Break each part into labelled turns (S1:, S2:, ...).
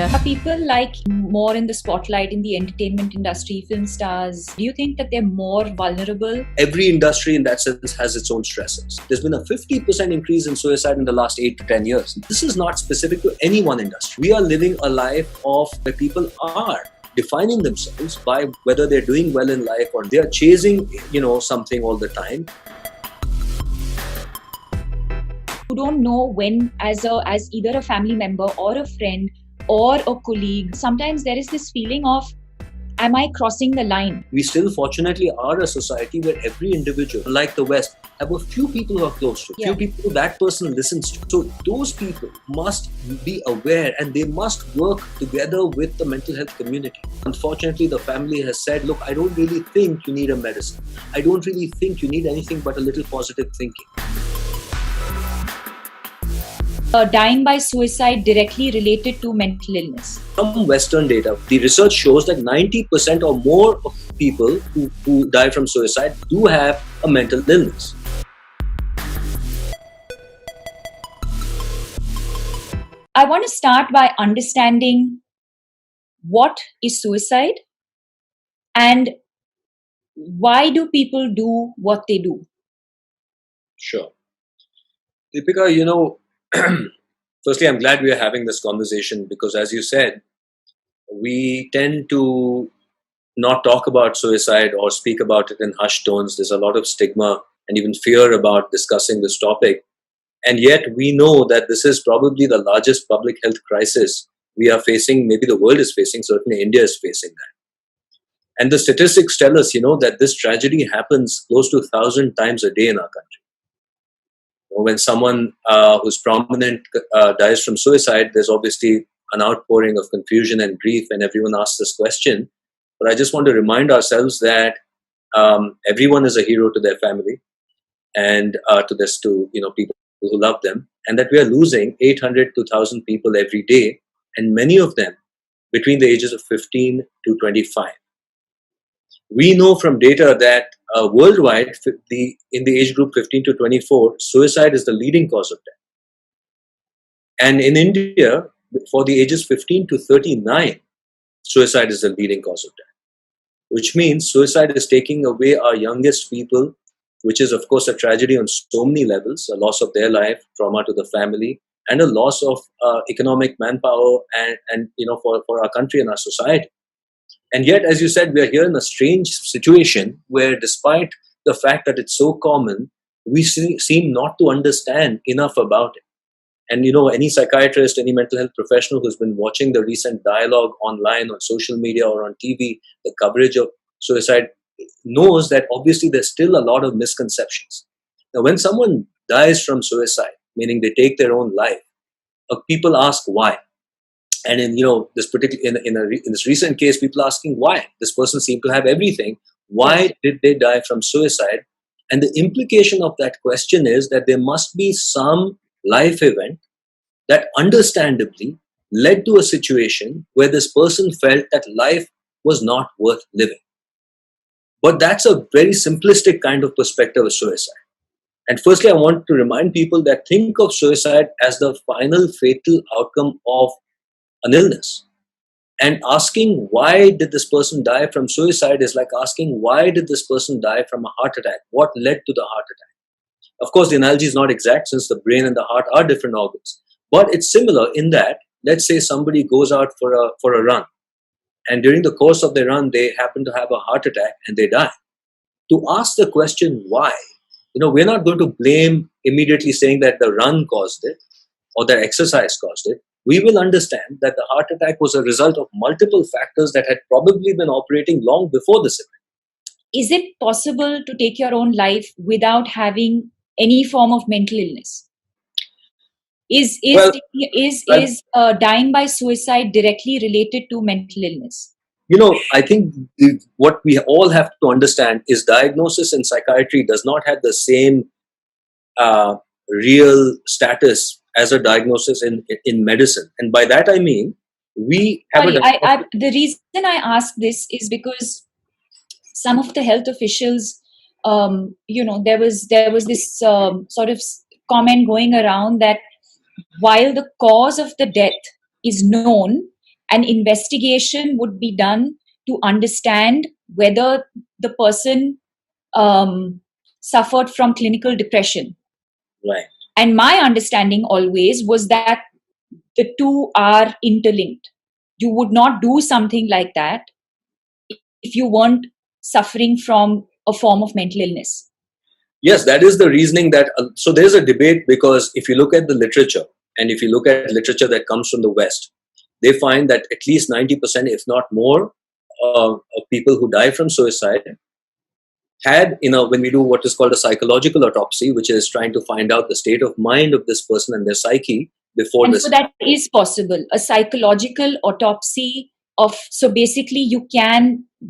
S1: Are people like more in the spotlight in the entertainment industry, film stars? Do you think that they're more vulnerable?
S2: Every industry in that sense has its own stresses. There's been a 50% increase in suicide in the last 8 to 10 years. This is not specific to any one industry. We are living a life of where people are defining themselves by whether they're doing well in life or they're chasing, something all the time.
S1: You don't know when, as either a family member or a friend or a colleague, sometimes there is this feeling of, am I crossing the line?
S2: We still fortunately are a society where every individual, like the West, have a few people who are close to, few people who that person listens to. So those people must be aware and they must work together with the mental health community. Unfortunately, the family has said, look, I don't really think you need a medicine. I don't really think you need anything but a little positive thinking.
S1: Dying by suicide directly related to mental illness.
S2: From Western data, the research shows that 90% or more of people who die from suicide do have a mental illness.
S1: I want to start by understanding what is suicide and why do people do what they do?
S2: Sure. Deepika, firstly, I'm glad we are having this conversation because, as you said, we tend to not talk about suicide or speak about it in hushed tones. There's a lot of stigma and even fear about discussing this topic. And yet we know that this is probably the largest public health crisis we are facing. Maybe the world is facing. Certainly India is facing that. And the statistics tell us, that this tragedy happens close to 1,000 times a day in our country. When someone who's prominent dies from suicide, there's obviously an outpouring of confusion and grief, and everyone asks this question. But I just want to remind ourselves that everyone is a hero to their family and to people who love them, and that we are losing 800 to 1,000 people every day, and many of them between the ages of 15 to 25. We know from data that worldwide, in the age group 15 to 24, suicide is the leading cause of death. And in India, for the ages 15 to 39, suicide is the leading cause of death. Which means suicide is taking away our youngest people, which is, of course, a tragedy on so many levels, a loss of their life, trauma to the family, and a loss of economic manpower and for our country and our society. And yet, as you said, we are here in a strange situation where despite the fact that it's so common, we seem not to understand enough about it. And, any psychiatrist, any mental health professional who's been watching the recent dialogue online, on social media or on TV, the coverage of suicide, knows that obviously there's still a lot of misconceptions. Now, when someone dies from suicide, meaning they take their own life, people ask why. And in this particular in this recent case, people asking why this person seemed to have everything. Why did they die from suicide? And the implication of that question is that there must be some life event that understandably led to a situation where this person felt that life was not worth living. But that's a very simplistic kind of perspective of suicide. And firstly, I want to remind people that think of suicide as the final fatal outcome of an illness. And asking why did this person die from suicide is like asking why did this person die from a heart attack? What led to the heart attack? Of course, the analogy is not exact since the brain and the heart are different organs. But it's similar in that, let's say somebody goes out for a run. And during the course of their run, they happen to have a heart attack and they die. To ask the question why, we're not going to blame immediately saying that the run caused it or that exercise caused it. We will understand that the heart attack was a result of multiple factors that had probably been operating long before this event.
S1: Is it possible to take your own life without having any form of mental illness? Is dying by suicide directly related to mental illness?
S2: I think what we all have to understand is diagnosis in psychiatry does not have the same real status as a diagnosis in medicine. And by that I mean, we have
S1: the reason I ask this is because some of the health officials, there was this sort of comment going around that while the cause of the death is known, an investigation would be done to understand whether the person suffered from clinical depression.
S2: Right.
S1: And my understanding always was that the two are interlinked. You would not do something like that if you weren't suffering from a form of mental illness.
S2: Yes, that is the reasoning that. So there's a debate, because if you look at the literature, and if you look at literature that comes from the West, they find that at least 90%, if not more, of people who die from suicide had, when we do what is called a psychological autopsy, which is trying to find out the state of mind of this person and their psyche before
S1: And
S2: this.
S1: so that is possible. A psychological autopsy of, so basically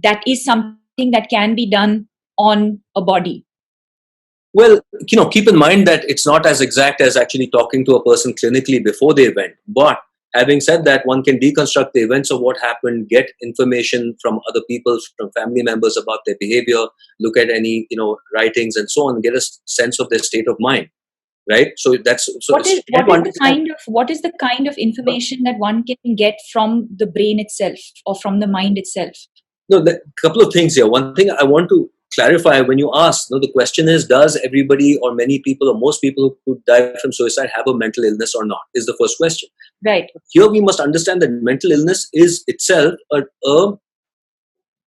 S1: that is something that can be done on a body.
S2: Well, keep in mind that it's not as exact as actually talking to a person clinically before the event. But having said that, one can deconstruct the events of what happened, get information from other people, from family members about their behavior, look at any, writings and so on, get a sense of their state of mind. Right. So
S1: What is the kind of information that one can get from the brain itself or from the mind itself?
S2: No, a couple of things here. One thing I want to clarify when you ask, the question is, does everybody or many people or most people who die from suicide have a mental illness or not, is the first question.
S1: Right.
S2: Here we must understand that mental illness is itself a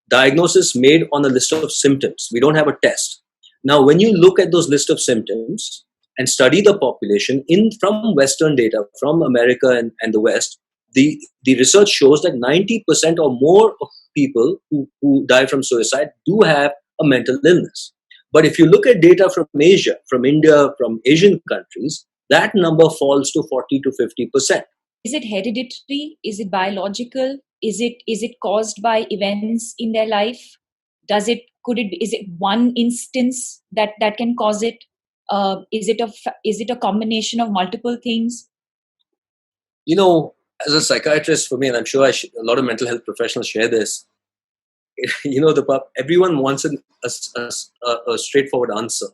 S2: diagnosis made on a list of symptoms. We don't have a test. Now, when you look at those list of symptoms and study the population from Western data, from America and the West, the research shows that 90% or more of people who die from suicide do have a mental illness. But if you look at data from Asia, from India, from Asian countries, that number falls to 40 to 50%.
S1: Is it hereditary? Is it biological? Is it caused by events in their life? Is it one instance that can cause it? Is it a combination of multiple things?
S2: As a psychiatrist, for me, and I'm sure a lot of mental health professionals share this, everyone wants a straightforward answer.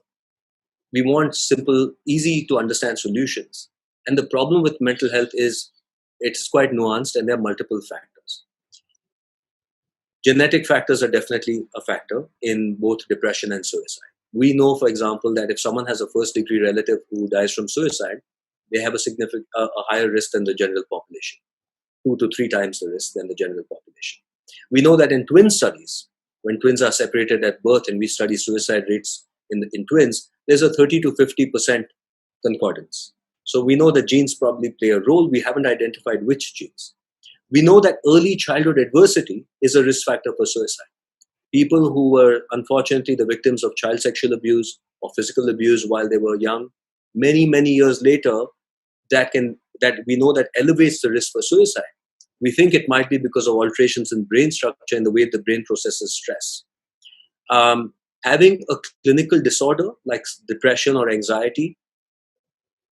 S2: We want simple, easy to understand solutions. And the problem with mental health is it's quite nuanced, and there are multiple factors. Genetic factors are definitely a factor in both depression and suicide. We know, for example, that if someone has a first-degree relative who dies from suicide, they have a higher risk than the general population, 2 to 3 times the risk than the general population. We know that in twin studies, when twins are separated at birth and we study suicide rates in twins, there's a 30 to 50% concordance. So we know that genes probably play a role. We haven't identified which genes. We know that early childhood adversity is a risk factor for suicide. People who were unfortunately the victims of child sexual abuse or physical abuse while they were young, many, many years later, that we know that elevates the risk for suicide. We think it might be because of alterations in brain structure and the way the brain processes stress. Having a clinical disorder like depression or anxiety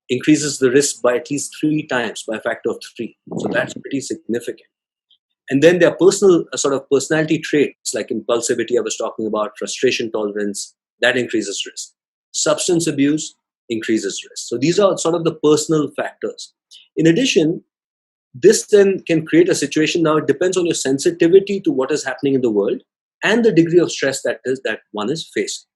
S2: increases the risk by at least 3 times, by a factor of 3. So that's pretty significant. And then there are personal sort of personality traits like impulsivity I was talking about, frustration tolerance, that increases risk. Substance abuse increases risk. So these are sort of the personal factors. In addition, this then can create a situation. Now it depends on your sensitivity to what is happening in the world and the degree of stress that one is facing.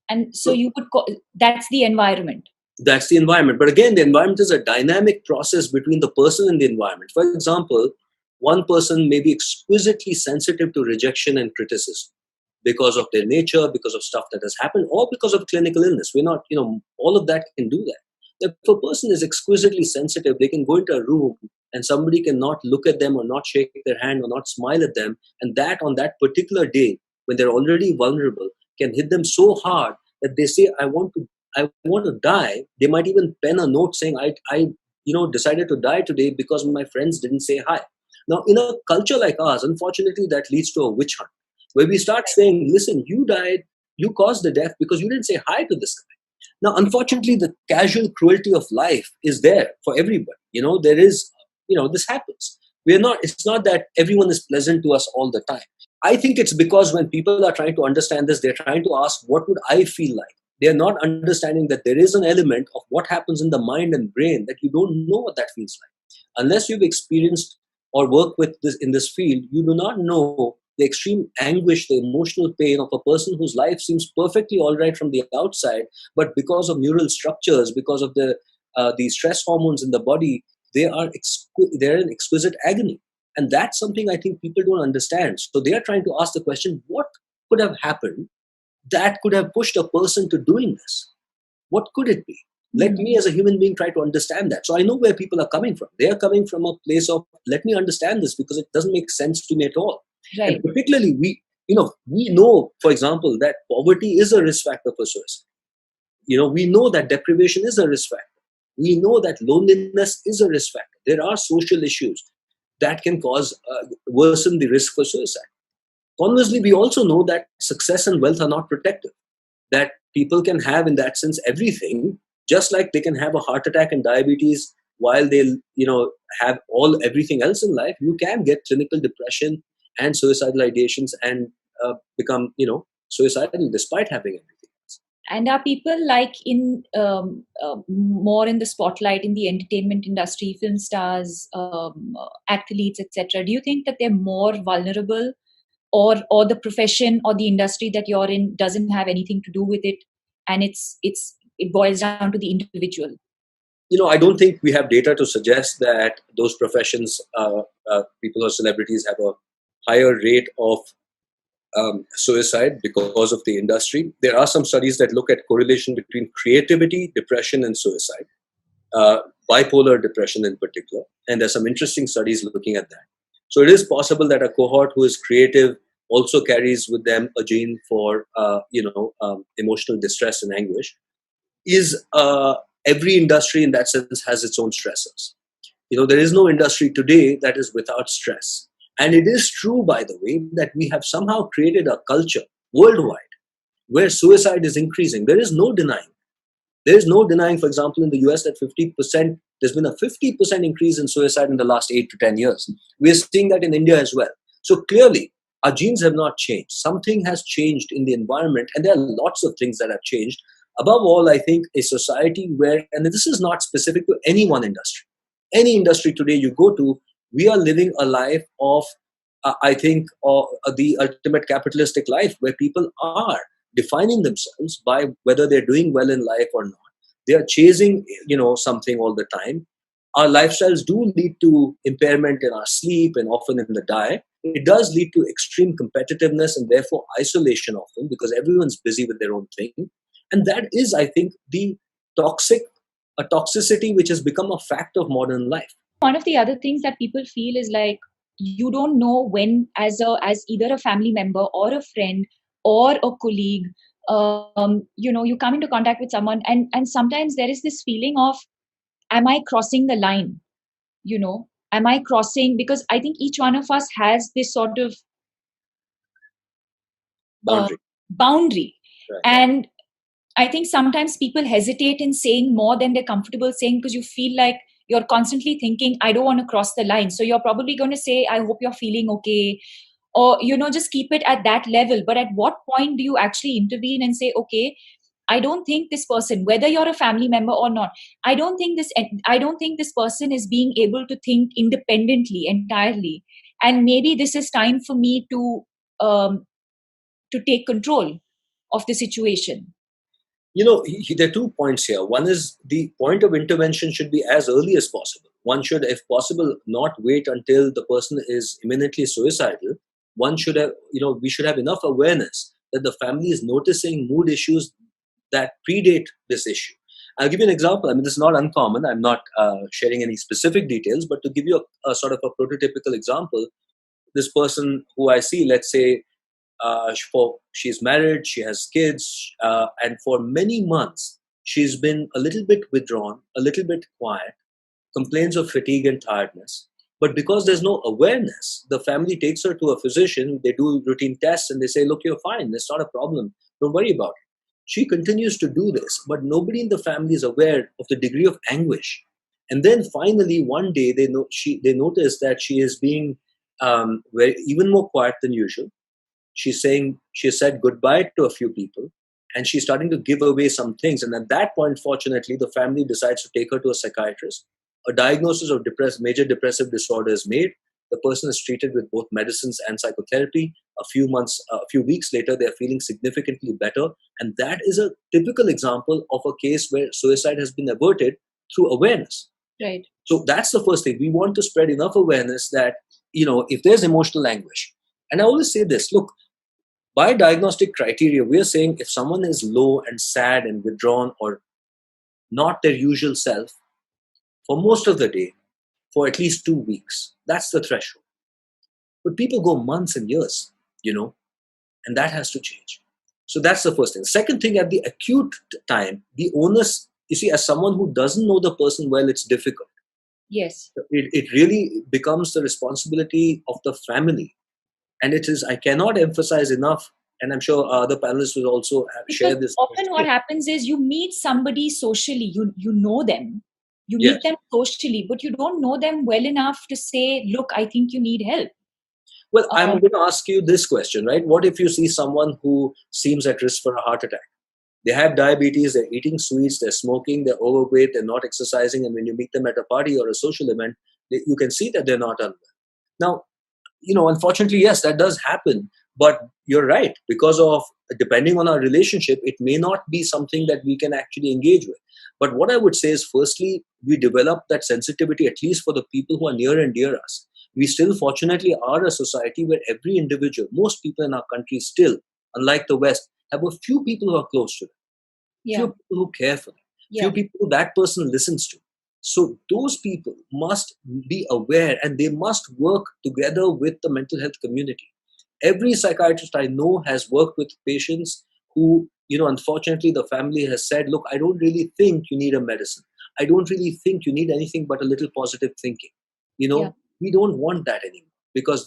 S1: And so you would call that's the environment.
S2: That's the environment. But again, the environment is a dynamic process between the person and the environment. For example, one person may be exquisitely sensitive to rejection and criticism because of their nature, because of stuff that has happened, or because of clinical illness. We're not, all of that can do that. If a person is exquisitely sensitive, they can go into a room and somebody can not look at them or not shake their hand or not smile at them. And that on that particular day, when they're already vulnerable, can hit them so hard that they say, I want to die. They might even pen a note saying, I decided to die today because my friends didn't say hi. Now, in a culture like ours, unfortunately, that leads to a witch hunt, where we start saying, listen, you died, you caused the death because you didn't say hi to this guy. Now, unfortunately, the casual cruelty of life is there for everybody. There is, this happens. It's not that everyone is pleasant to us all the time. I think it's because when people are trying to understand this, they're trying to ask, what would I feel like? They're not understanding that there is an element of what happens in the mind and brain that you don't know what that feels like. Unless you've experienced or work with this in this field, you do not know the extreme anguish, the emotional pain of a person whose life seems perfectly all right from the outside, but because of neural structures, because of the stress hormones in the body, they're in exquisite agony. And that's something I think people don't understand. So they are trying to ask the question, what could have happened that could have pushed a person to doing this? What could it be? Let me as a human being try to understand that. So I know where people are coming from. They are coming from a place of, let me understand this because it doesn't make sense to me at all.
S1: Right.
S2: And particularly we know, for example, that poverty is a risk factor for suicide. We know that deprivation is a risk factor. We know that loneliness is a risk factor. There are social issues that can worsen the risk for suicide. Conversely, we also know that success and wealth are not protective, that people can have in that sense everything, just like they can have a heart attack and diabetes while they have everything else in life. You can get clinical depression and suicidal ideations and become suicidal despite having everything else.
S1: And are people like in more in the spotlight in the entertainment industry, film stars, athletes, etc.? Do you think that they're more vulnerable, or the profession or the industry that you're in doesn't have anything to do with it, and it boils down to the individual?
S2: I don't think we have data to suggest that those professions, people or celebrities, have a higher rate of suicide because of the industry. There are some studies that look at correlation between creativity, depression, and suicide, bipolar depression in particular. And there's some interesting studies looking at that. So it is possible that a cohort who is creative also carries with them a gene for, emotional distress and anguish. Every industry in that sense has its own stressors. There is no industry today that is without stress. And it is true, by the way, that we have somehow created a culture worldwide where suicide is increasing. There is no denying. There is no denying, for example, in the US that 50%, there's been a 50% increase in suicide in the last 8 to 10 years. We're seeing that in India as well. So clearly, our genes have not changed. Something has changed in the environment, and there are lots of things that have changed. Above all, I think a society where, and this is not specific to any one industry, any industry today you go to, we are living a life of, the ultimate capitalistic life where people are defining themselves by whether they're doing well in life or not. They are chasing, something all the time. Our lifestyles do lead to impairment in our sleep and often in the diet. It does lead to extreme competitiveness and therefore isolation often because everyone's busy with their own thing. And that is, I think, a toxicity which has become a fact of modern life.
S1: One of the other things that people feel is like, you don't know when, as either a family member or a friend or a colleague, you come into contact with someone, and sometimes there is this feeling of, am I crossing the line? Am I crossing? Because I think each one of us has this sort of boundary.
S2: Right.
S1: And I think sometimes people hesitate in saying more than they're comfortable saying, because you feel like you're constantly thinking, I don't want to cross the line. So you're probably going to say, I hope you're feeling okay. Or, just keep it at that level. But at what point do you actually intervene and say, okay, I don't think this person, whether you're a family member or not, I don't think this person is being able to think independently entirely. And maybe this is time for me to take control of the situation.
S2: There are 2 points here. One is the point of intervention should be as early as possible. One should, if possible, not wait until the person is imminently suicidal. One should have, we should have enough awareness that the family is noticing mood issues that predate this issue. I'll give you an example. I mean, this is not uncommon. I'm not sharing any specific details, but to give you a sort of a prototypical example, this person who I see, let's say, she's married, she has kids, and for many months she's been a little bit withdrawn, a little bit quiet, complains of fatigue and tiredness. But because there's no awareness, the family takes her to a physician, they do routine tests, and they say, look, you're fine, it's not a problem, don't worry about it. She continues to do this, but nobody in the family is aware of the degree of anguish. And then finally, one day, they notice that she is being even more quiet than usual. She has said goodbye to a few people, and she's starting to give away some things. And at that point, fortunately, the family decides to take her to a psychiatrist. A diagnosis of major depressive disorder is made. The person is treated with both medicines and psychotherapy. A few weeks later, they're feeling significantly better. And that is a typical example of a case where suicide has been averted through awareness.
S1: Right.
S2: So that's the first thing. We want to spread enough awareness that, if there's emotional anguish, and I always say this, look, by diagnostic criteria, we are saying if someone is low and sad and withdrawn or not their usual self for most of the day, for at least 2 weeks, that's the threshold. But people go months and years, and that has to change. So that's the first thing. Second thing, at the acute time, the onus, you see, as someone who doesn't know the person well, it's difficult.
S1: Yes.
S2: It really becomes the responsibility of the family. And it is, I cannot emphasize enough, and I'm sure other panelists will also share
S1: Because
S2: this.
S1: often what happens is you meet somebody socially, you know them, you
S2: Yes.
S1: meet them socially, but you don't know them well enough to say, look, I think you need help.
S2: Well, I'm going to ask you this question, right? What if you see someone who seems at risk for a heart attack? They have diabetes, they're eating sweets, they're smoking, they're overweight, they're not exercising, and when you meet them at a party or a social event, you can see that they're not unwell. Now, unfortunately, yes, that does happen. But you're right, because of, depending on our relationship, it may not be something that we can actually engage with. But what I would say is, firstly, we develop that sensitivity, at least for the people who are near and dear us. We still, fortunately, are a society where every individual, most people in our country still, unlike the West, have a few people who are close to them, few people who care for them, few people who that person listens to. So those people must be aware, and they must work together with the mental health community. Every psychiatrist I know has worked with patients who, unfortunately, the family has said, look, I don't really think you need a medicine. I don't really think you need anything but a little positive thinking. We don't want that anymore, because